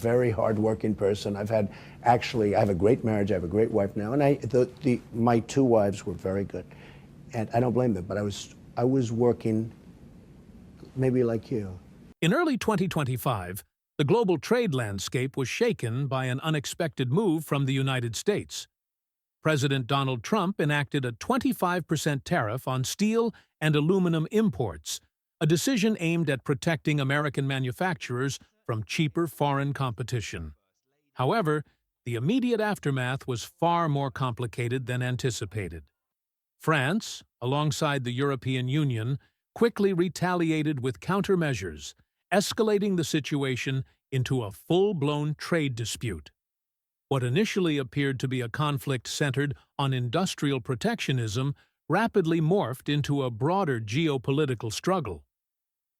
Very hardworking person. I have a great marriage. I have a great wife now, and my two wives were very good, and I don't blame them. But I was working, maybe like you. In early 2025, the global trade landscape was shaken by an unexpected move from the United States. President Donald Trump enacted a 25% tariff on steel and aluminum imports, a decision aimed at protecting American manufacturers from cheaper foreign competition. However, the immediate aftermath was far more complicated than anticipated. France, alongside the European Union, quickly retaliated with countermeasures, escalating the situation into a full-blown trade dispute. What initially appeared to be a conflict centered on industrial protectionism rapidly morphed into a broader geopolitical struggle.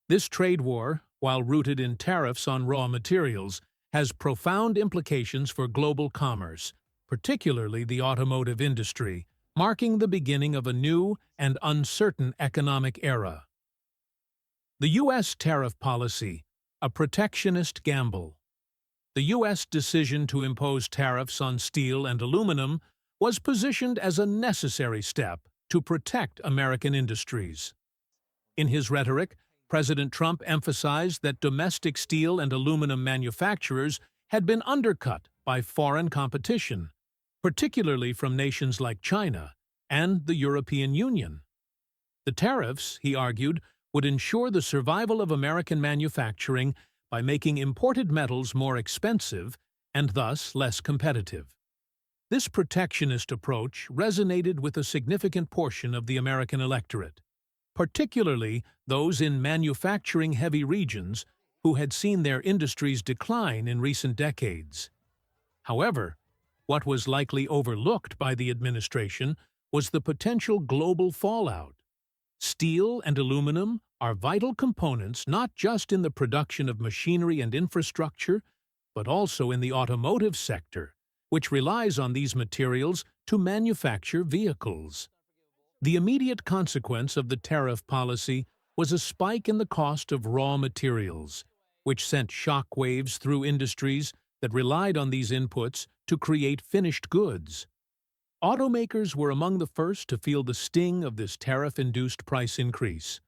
This trade war, while rooted in tariffs on raw materials, has profound implications for global commerce, particularly the automotive industry, marking the beginning of a new and uncertain economic era. The U.S. tariff policy, a protectionist gamble. The U.S. decision to impose tariffs on steel and aluminum was positioned as a necessary step to protect American industries. In his rhetoric, President Trump emphasized that domestic steel and aluminum manufacturers had been undercut by foreign competition, particularly from nations like China and the European Union. The tariffs, he argued, would ensure the survival of American manufacturing by making imported metals more expensive and thus less competitive. This protectionist approach resonated with a significant portion of the American electorate, particularly those in manufacturing-heavy regions who had seen their industries decline in recent decades. However, what was likely overlooked by the administration was the potential global fallout. Steel and aluminum are vital components not just in the production of machinery and infrastructure, but also in the automotive sector, which relies on these materials to manufacture vehicles. The immediate consequence of the tariff policy was a spike in the cost of raw materials, which sent shockwaves through industries that relied on these inputs to create finished goods. Automakers were among the first to feel the sting of this tariff-induced price increase.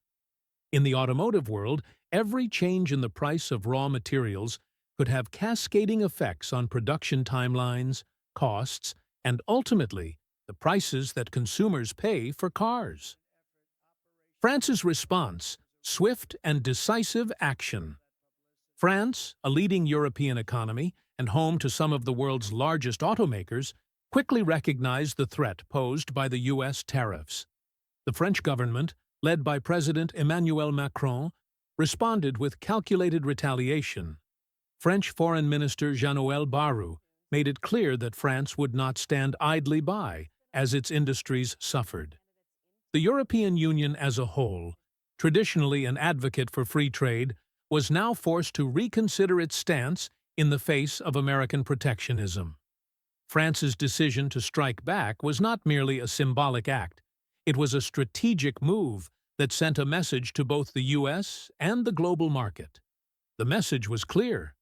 In the automotive world, every change in the price of raw materials could have cascading effects on production timelines, costs, and ultimately, the prices that consumers pay for cars. France's response: swift and decisive action. France, a leading European economy and home to some of the world's largest automakers, quickly recognized the threat posed by the U.S. tariffs. The French government, led by President Emmanuel Macron, responded with calculated retaliation. French Foreign Minister Jean-Noël Barrot made it clear that France would not stand idly by as its industries suffered. The European Union as a whole, traditionally an advocate for free trade, was now forced to reconsider its stance in the face of American protectionism. France's decision to strike back was not merely a symbolic act. It was a strategic move that sent a message to both the U.S. and the global market. The message was clear: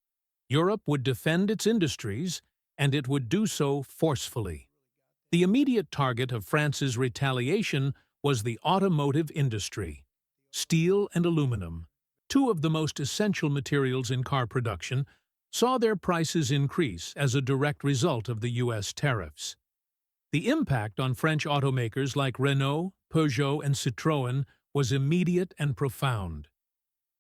Europe would defend its industries, and it would do so forcefully. The immediate target of France's retaliation was the automotive industry. Steel and aluminum, two of the most essential materials in car production, saw their prices increase as a direct result of the U.S. tariffs. The impact on French automakers like Renault, Peugeot, and Citroën was immediate and profound.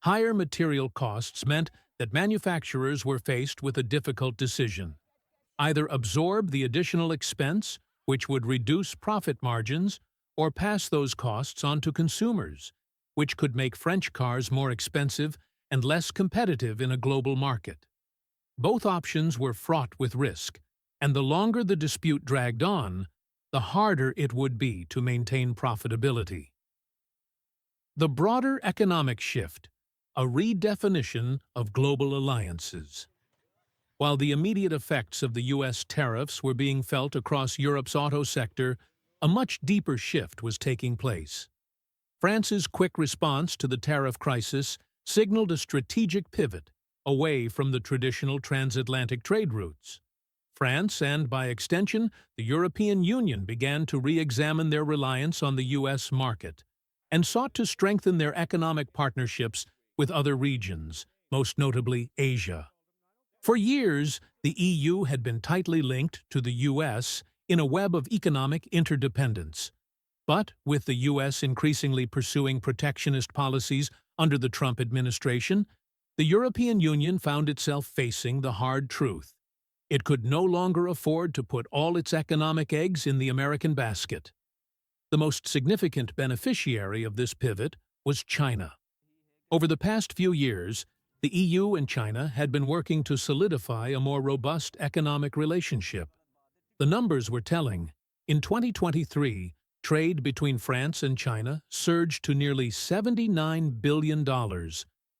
Higher material costs meant that manufacturers were faced with a difficult decision: either absorb the additional expense, which would reduce profit margins, or pass those costs on to consumers, which could make French cars more expensive and less competitive in a global market. Both options were fraught with risk, and the longer the dispute dragged on, the harder it would be to maintain profitability. The broader economic shift, a redefinition of global alliances. While the immediate effects of the U.S. tariffs were being felt across Europe's auto sector, a much deeper shift was taking place. France's quick response to the tariff crisis signaled a strategic pivot, away from the traditional transatlantic trade routes. France and, by extension, the European Union began to re-examine their reliance on the U.S. market and sought to strengthen their economic partnerships with other regions, most notably Asia. For years, the EU had been tightly linked to the U.S. in a web of economic interdependence. But with the U.S. increasingly pursuing protectionist policies under the Trump administration, the European Union found itself facing the hard truth. It could no longer afford to put all its economic eggs in the American basket. The most significant beneficiary of this pivot was China. Over the past few years, the EU and China had been working to solidify a more robust economic relationship. The numbers were telling. In 2023, trade between France and China surged to nearly $79 billion,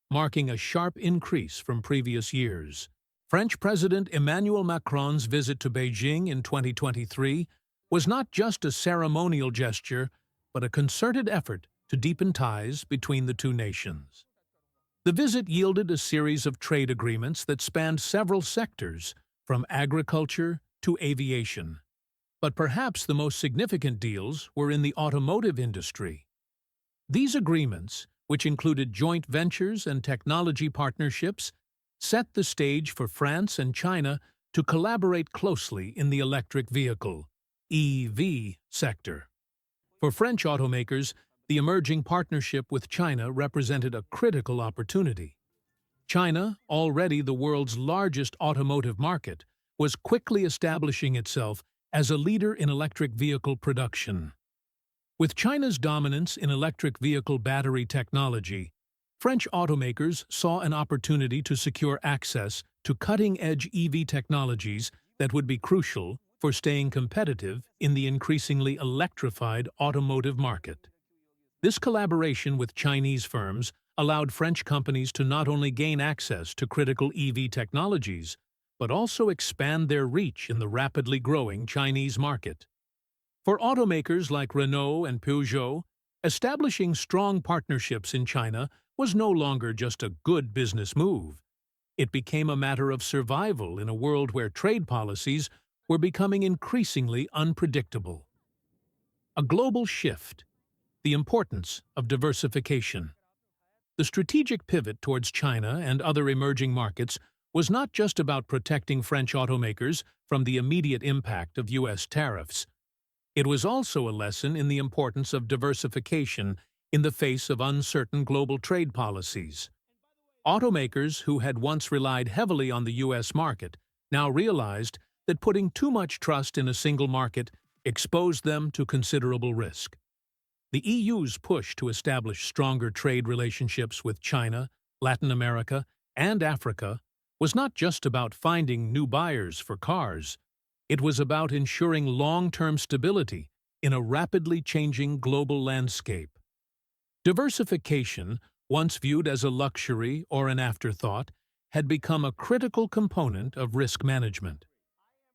marking a sharp increase from previous years. French President Emmanuel Macron's visit to Beijing in 2023 was not just a ceremonial gesture, but a concerted effort to deepen ties between the two nations. The visit yielded a series of trade agreements that spanned several sectors, from agriculture to aviation. But perhaps the most significant deals were in the automotive industry. These agreements, which included joint ventures and technology partnerships, set the stage for France and China to collaborate closely in the electric vehicle (EV) sector. For French automakers, the emerging partnership with China represented a critical opportunity. China, already the world's largest automotive market, was quickly establishing itself as a leader in electric vehicle production. With China's dominance in electric vehicle battery technology, French automakers saw an opportunity to secure access to cutting-edge EV technologies that would be crucial for staying competitive in the increasingly electrified automotive market. This collaboration with Chinese firms allowed French companies to not only gain access to critical EV technologies, but also expand their reach in the rapidly growing Chinese market. For automakers like Renault and Peugeot, establishing strong partnerships in China was no longer just a good business move. It became a matter of survival in a world where trade policies were becoming increasingly unpredictable. A global shift. The importance of diversification. The strategic pivot towards China and other emerging markets was not just about protecting French automakers from the immediate impact of U.S. tariffs. It was also a lesson in the importance of diversification in the face of uncertain global trade policies. Automakers who had once relied heavily on the U.S. market now realized that putting too much trust in a single market exposed them to considerable risk. The EU's push to establish stronger trade relationships with China, Latin America, and Africa was not just about finding new buyers for cars. It was about ensuring long-term stability in a rapidly changing global landscape. Diversification, once viewed as a luxury or an afterthought, had become a critical component of risk management.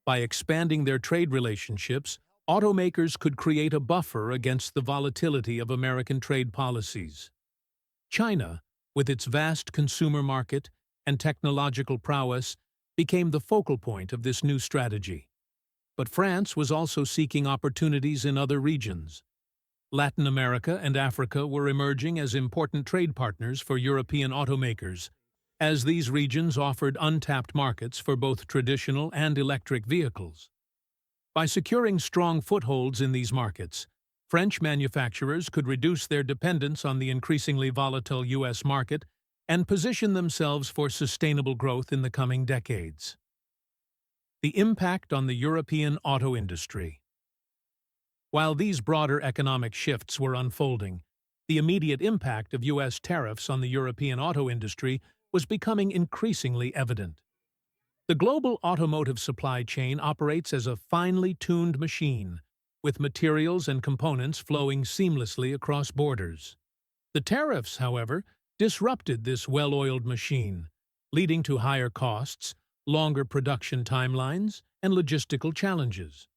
By expanding their trade relationships, automakers could create a buffer against the volatility of American trade policies. China, with its vast consumer market and technological prowess, became the focal point of this new strategy. But France was also seeking opportunities in other regions. Latin America and Africa were emerging as important trade partners for European automakers, as these regions offered untapped markets for both traditional and electric vehicles. By securing strong footholds in these markets, French manufacturers could reduce their dependence on the increasingly volatile U.S. market and position themselves for sustainable growth in the coming decades. The impact on the European auto industry. While these broader economic shifts were unfolding, the immediate impact of U.S. tariffs on the European auto industry was becoming increasingly evident. The global automotive supply chain operates as a finely tuned machine, with materials and components flowing seamlessly across borders. The tariffs, however, disrupted this well-oiled machine, leading to higher costs, longer production timelines, and logistical challenges.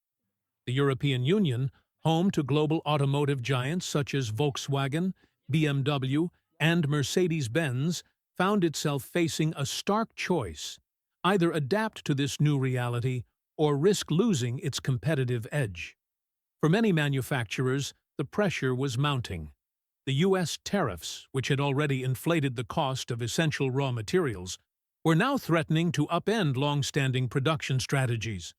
The European Union, home to global automotive giants such as Volkswagen, BMW, and Mercedes-Benz, found itself facing a stark choice: either adapt to this new reality or risk losing its competitive edge. For many manufacturers, the pressure was mounting. The U.S. tariffs, which had already inflated the cost of essential raw materials, were now threatening to upend long-standing production strategies.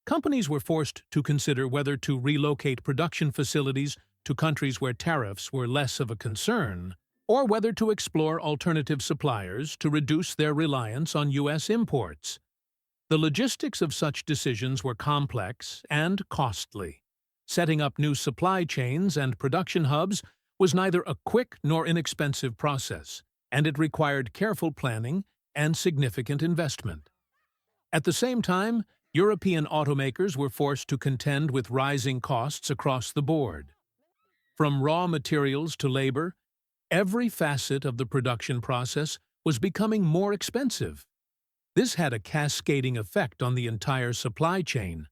Companies were forced to consider whether to relocate production facilities to countries where tariffs were less of a concern, or whether to explore alternative suppliers to reduce their reliance on U.S. imports. The logistics of such decisions were complex and costly. Setting up new supply chains and production hubs was neither a quick nor inexpensive process, and it required careful planning and significant investment. At the same time, European automakers were forced to contend with rising costs across the board. From raw materials to labor, every facet of the production process was becoming more expensive. This had a cascading effect on the entire supply chain.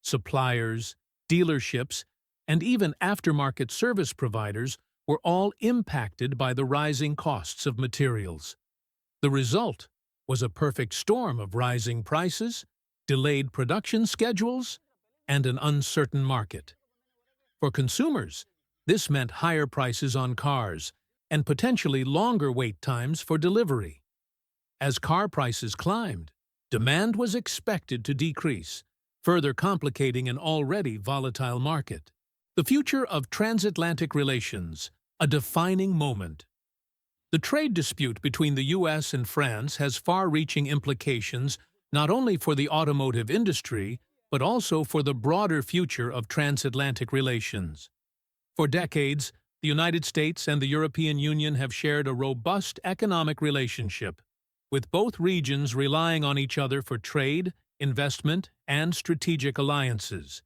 Suppliers, dealerships, and even aftermarket service providers were all impacted by the rising costs of materials. The result was a perfect storm of rising prices, delayed production schedules, and an uncertain market. For consumers, this meant higher prices on cars and potentially longer wait times for delivery. As car prices climbed, demand was expected to decrease, further complicating an already volatile market. The future of transatlantic relations, a defining moment. The trade dispute between the U.S. and France has far-reaching implications not only for the automotive industry, but also for the broader future of transatlantic relations. For decades, the United States and the European Union have shared a robust economic relationship, with both regions relying on each other for trade, investment, and strategic alliances.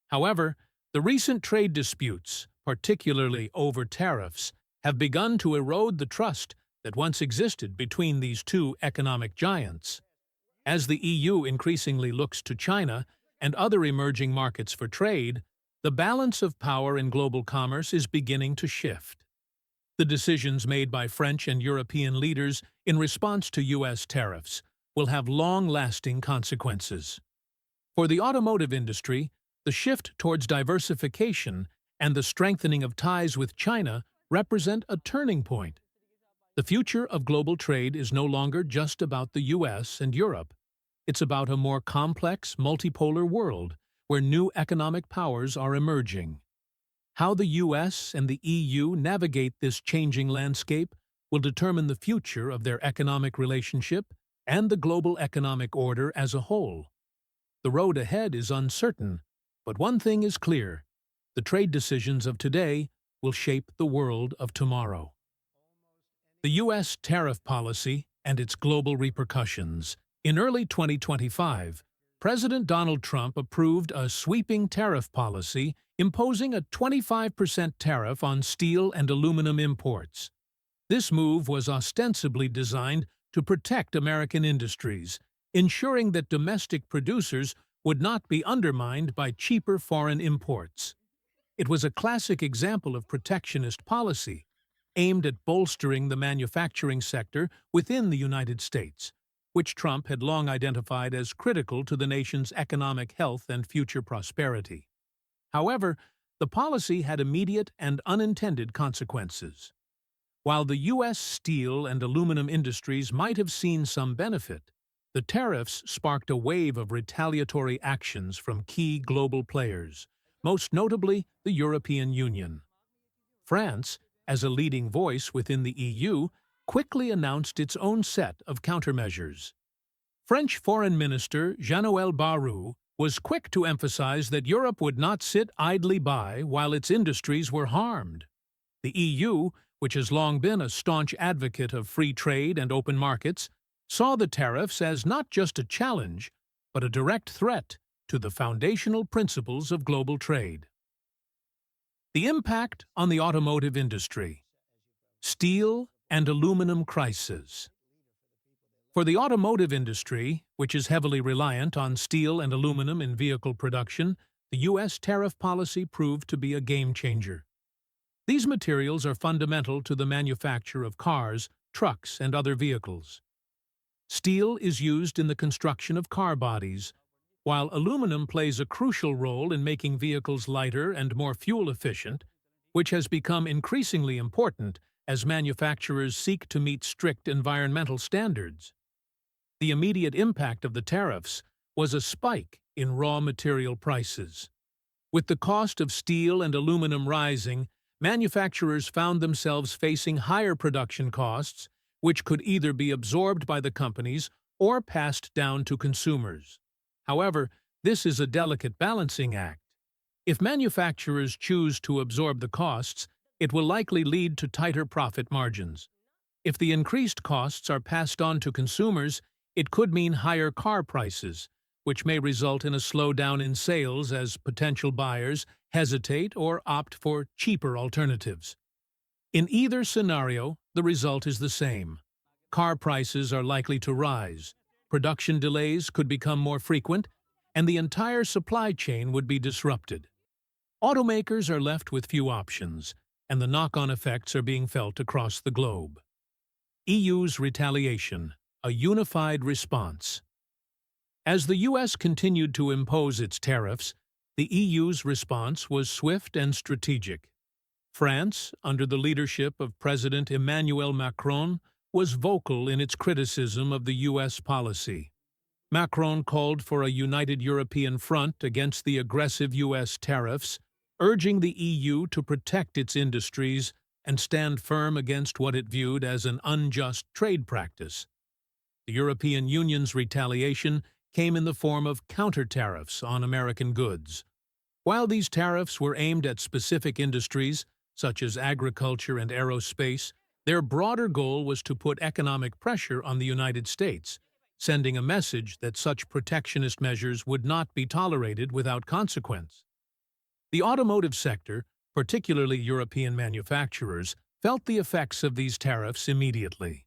However, the recent trade disputes, particularly over tariffs, have begun to erode the trust that once existed between these two economic giants. As the EU increasingly looks to China and other emerging markets for trade, the balance of power in global commerce is beginning to shift. The decisions made by French and European leaders in response to U.S. tariffs will have long-lasting consequences. For the automotive industry, the shift towards diversification and the strengthening of ties with China represent a turning point. The future of global trade is no longer just about the U.S. and Europe. It's about a more complex, multipolar world where new economic powers are emerging. How the U.S. and the EU navigate this changing landscape will determine the future of their economic relationship and the global economic order as a whole. The road ahead is uncertain, but one thing is clear: the trade decisions of today will shape the world of tomorrow. The U.S. tariff policy and its global repercussions. In early 2025, President Donald Trump approved a sweeping tariff policy imposing a 25% tariff on steel and aluminum imports. This move was ostensibly designed to protect American industries, ensuring that domestic producers would not be undermined by cheaper foreign imports. It was a classic example of protectionist policy, aimed at bolstering the manufacturing sector within the United States, which Trump had long identified as critical to the nation's economic health and future prosperity. However, the policy had immediate and unintended consequences. While the U.S. steel and aluminum industries might have seen some benefit, the tariffs sparked a wave of retaliatory actions from key global players, most notably the European Union. France, as a leading voice within the EU, quickly announced its own set of countermeasures. French Foreign Minister Jean-Noël Barrot was quick to emphasize that Europe would not sit idly by while its industries were harmed. The EU, which has long been a staunch advocate of free trade and open markets, saw the tariffs as not just a challenge, but a direct threat to the foundational principles of global trade. The impact on the automotive industry. Steel and aluminum crisis. For the automotive industry, which is heavily reliant on steel and aluminum in vehicle production, the U.S. tariff policy proved to be a game-changer. These materials are fundamental to the manufacture of cars, trucks, and other vehicles. Steel is used in the construction of car bodies, while aluminum plays a crucial role in making vehicles lighter and more fuel-efficient, which has become increasingly important as manufacturers seek to meet strict environmental standards. The immediate impact of the tariffs was a spike in raw material prices. With the cost of steel and aluminum rising, manufacturers found themselves facing higher production costs, which could either be absorbed by the companies or passed down to consumers. However, this is a delicate balancing act. If manufacturers choose to absorb the costs, it will likely lead to tighter profit margins. If the increased costs are passed on to consumers, it could mean higher car prices, which may result in a slowdown in sales as potential buyers hesitate or opt for cheaper alternatives. In either scenario, the result is the same. Car prices are likely to rise, production delays could become more frequent, and the entire supply chain would be disrupted. Automakers are left with few options, and the knock-on effects are being felt across the globe. EU's retaliation, a unified response. As the U.S. continued to impose its tariffs, the EU's response was swift and strategic. France, under the leadership of President Emmanuel Macron, was vocal in its criticism of the U.S. policy. Macron called for a united European front against the aggressive U.S. tariffs, urging the EU to protect its industries and stand firm against what it viewed as an unjust trade practice. The European Union's retaliation came in the form of counter-tariffs on American goods. While these tariffs were aimed at specific industries, such as agriculture and aerospace, their broader goal was to put economic pressure on the United States, sending a message that such protectionist measures would not be tolerated without consequence. The automotive sector, particularly European manufacturers, felt the effects of these tariffs immediately.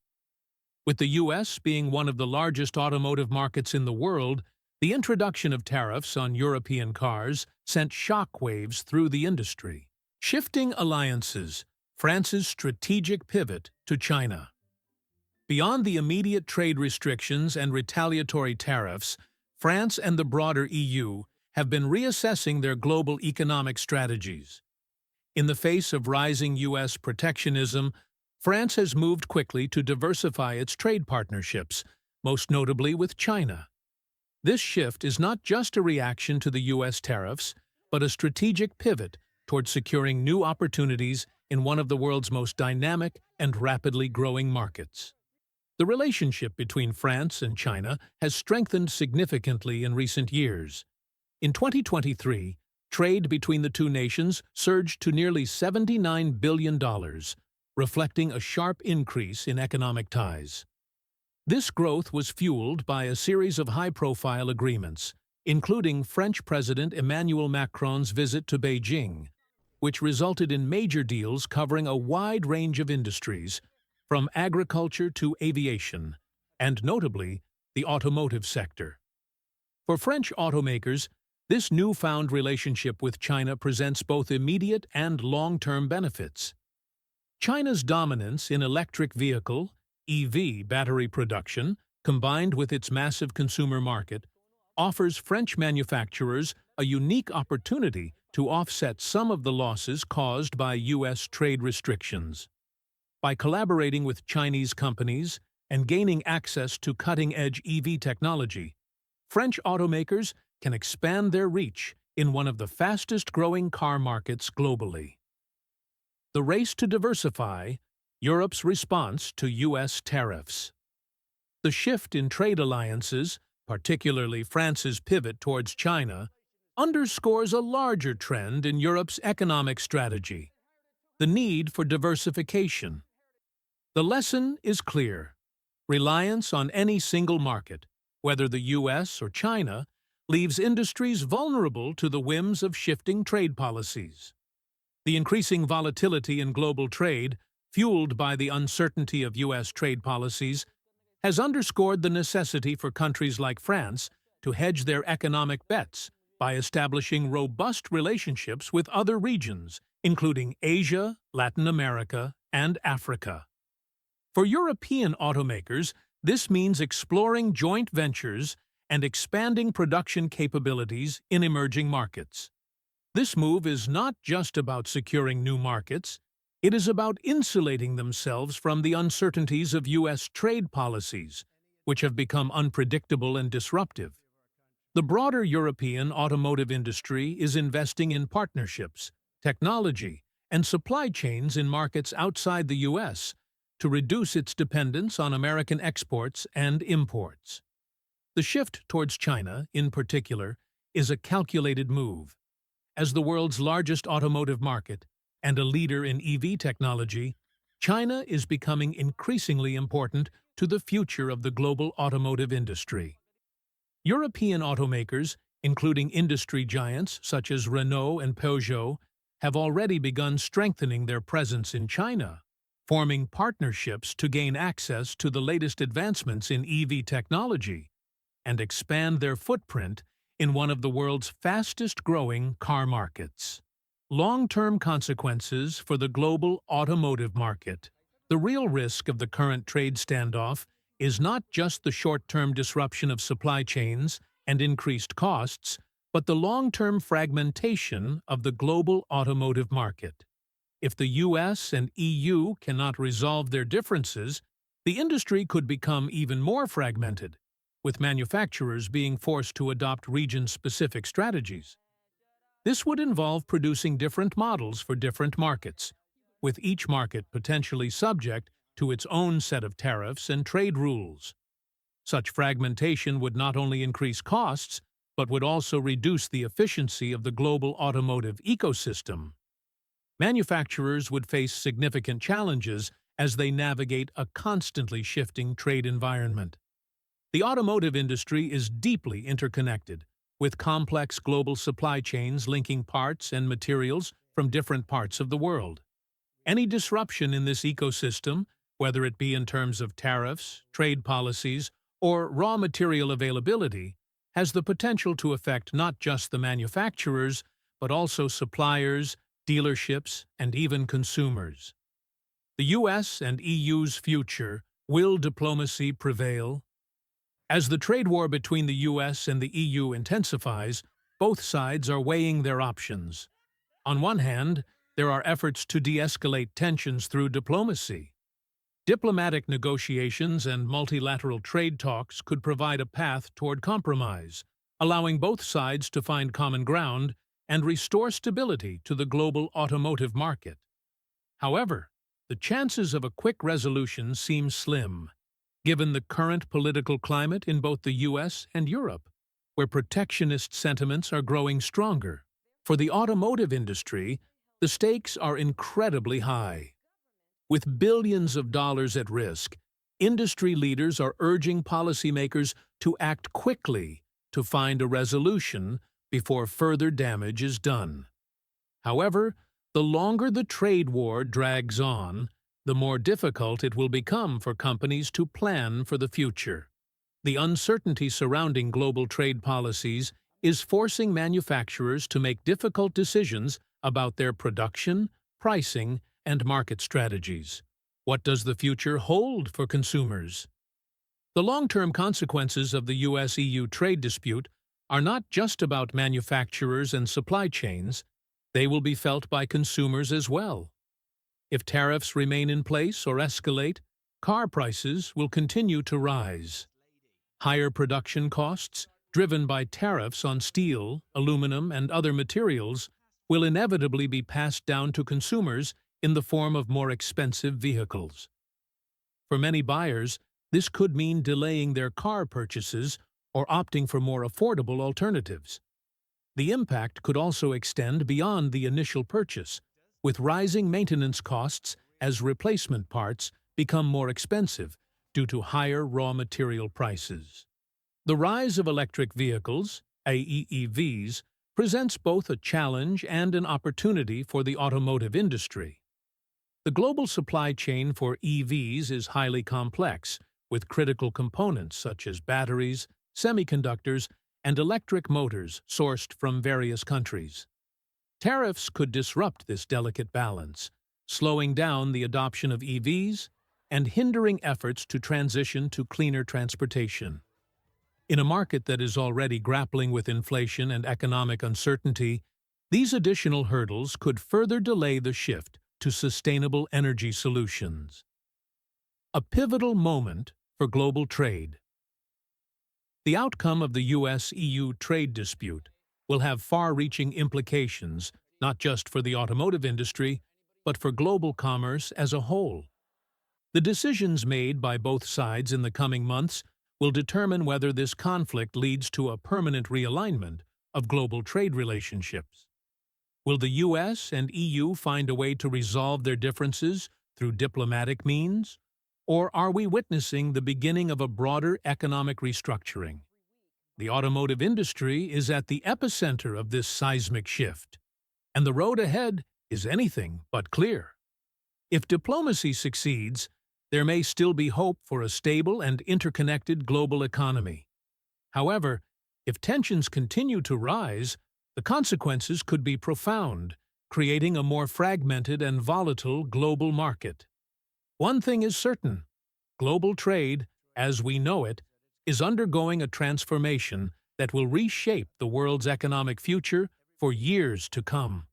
With the U.S. being one of the largest automotive markets in the world, the introduction of tariffs on European cars sent shockwaves through the industry. Shifting alliances, France's strategic pivot to China. Beyond the immediate trade restrictions and retaliatory tariffs, France and the broader EU have been reassessing their global economic strategies. In the face of rising U.S. protectionism, France has moved quickly to diversify its trade partnerships, most notably with China. This shift is not just a reaction to the U.S. tariffs, but a strategic pivot toward securing new opportunities in one of the world's most dynamic and rapidly growing markets. The relationship between France and China has strengthened significantly in recent years. In 2023, trade between the two nations surged to nearly $79 billion, reflecting a sharp increase in economic ties. This growth was fueled by a series of high-profile agreements, including French President Emmanuel Macron's visit to Beijing, which resulted in major deals covering a wide range of industries, from agriculture to aviation, and notably, the automotive sector. For French automakers, this newfound relationship with China presents both immediate and long-term benefits. China's dominance in electric vehicle (EV) battery production, combined with its massive consumer market, offers French manufacturers a unique opportunity to offset some of the losses caused by U.S. trade restrictions. By collaborating with Chinese companies and gaining access to cutting-edge EV technology, French automakers can expand their reach in one of the fastest-growing car markets globally. The race to diversify, Europe's response to U.S. tariffs. The shift in trade alliances, particularly France's pivot towards China, underscores a larger trend in Europe's economic strategy: the need for diversification. The lesson is clear. Reliance on any single market, whether the U.S. or China, leaves industries vulnerable to the whims of shifting trade policies. The increasing volatility in global trade, fueled by the uncertainty of U.S. trade policies, has underscored the necessity for countries like France to hedge their economic bets by establishing robust relationships with other regions, including Asia, Latin America, and Africa. For European automakers, this means exploring joint ventures and expanding production capabilities in emerging markets. This move is not just about securing new markets, it is about insulating themselves from the uncertainties of U.S. trade policies, which have become unpredictable and disruptive. The broader European automotive industry is investing in partnerships, technology, and supply chains in markets outside the U.S. to reduce its dependence on American exports and imports. The shift towards China, in particular, is a calculated move. As the world's largest automotive market and a leader in EV technology, China is becoming increasingly important to the future of the global automotive industry. European automakers, including industry giants such as Renault and Peugeot, have already begun strengthening their presence in China, forming partnerships to gain access to the latest advancements in EV technology and expand their footprint in one of the world's fastest-growing car markets. Long-term consequences for the global automotive market. The real risk of the current trade standoff is not just the short-term disruption of supply chains and increased costs, but the long-term fragmentation of the global automotive market. If the US and EU cannot resolve their differences, the industry could become even more fragmented, with manufacturers being forced to adopt region-specific strategies. This would involve producing different models for different markets, with each market potentially subject to its own set of tariffs and trade rules. Such fragmentation would not only increase costs, but would also reduce the efficiency of the global automotive ecosystem. Manufacturers would face significant challenges as they navigate a constantly shifting trade environment. The automotive industry is deeply interconnected, with complex global supply chains linking parts and materials from different parts of the world. Any disruption in this ecosystem, whether it be in terms of tariffs, trade policies, or raw material availability, has the potential to affect not just the manufacturers, but also suppliers, dealerships, and even consumers. The US and EU's future. Will diplomacy prevail? As the trade war between the US and the EU intensifies, both sides are weighing their options. On one hand, there are efforts to de-escalate tensions through diplomacy. Diplomatic negotiations and multilateral trade talks could provide a path toward compromise, allowing both sides to find common ground and restore stability to the global automotive market. However, the chances of a quick resolution seem slim, given the current political climate in both the US and Europe, where protectionist sentiments are growing stronger. For the automotive industry, the stakes are incredibly high. With billions of dollars at risk, industry leaders are urging policymakers to act quickly to find a resolution before further damage is done. However, the longer the trade war drags on, the more difficult it will become for companies to plan for the future. The uncertainty surrounding global trade policies is forcing manufacturers to make difficult decisions about their production, pricing, and market strategies. What does the future hold for consumers? The long-term consequences of the US-EU trade dispute are not just about manufacturers and supply chains, they will be felt by consumers as well. If tariffs remain in place or escalate, car prices will continue to rise. Higher production costs, driven by tariffs on steel, aluminum, and other materials, will inevitably be passed down to consumers in the form of more expensive vehicles. For many buyers, this could mean delaying their car purchases or opting for more affordable alternatives. The impact could also extend beyond the initial purchase, with rising maintenance costs as replacement parts become more expensive due to higher raw material prices. The rise of electric vehicles, AEVs, presents both a challenge and an opportunity for the automotive industry. The global supply chain for EVs is highly complex, with critical components such as batteries, semiconductors, and electric motors sourced from various countries. Tariffs could disrupt this delicate balance, slowing down the adoption of EVs and hindering efforts to transition to cleaner transportation. In a market that is already grappling with inflation and economic uncertainty, these additional hurdles could further delay the shift to sustainable energy solutions. A pivotal moment for global trade. The outcome of the US-EU trade dispute will have far-reaching implications not just for the automotive industry, but for global commerce as a whole. The decisions made by both sides in the coming months will determine whether this conflict leads to a permanent realignment of global trade relationships. Will the US and EU find a way to resolve their differences through diplomatic means? Or are we witnessing the beginning of a broader economic restructuring? The automotive industry is at the epicenter of this seismic shift, and the road ahead is anything but clear. If diplomacy succeeds, there may still be hope for a stable and interconnected global economy. However, if tensions continue to rise, the consequences could be profound, creating a more fragmented and volatile global market. One thing is certain: global trade, as we know it, is undergoing a transformation that will reshape the world's economic future for years to come.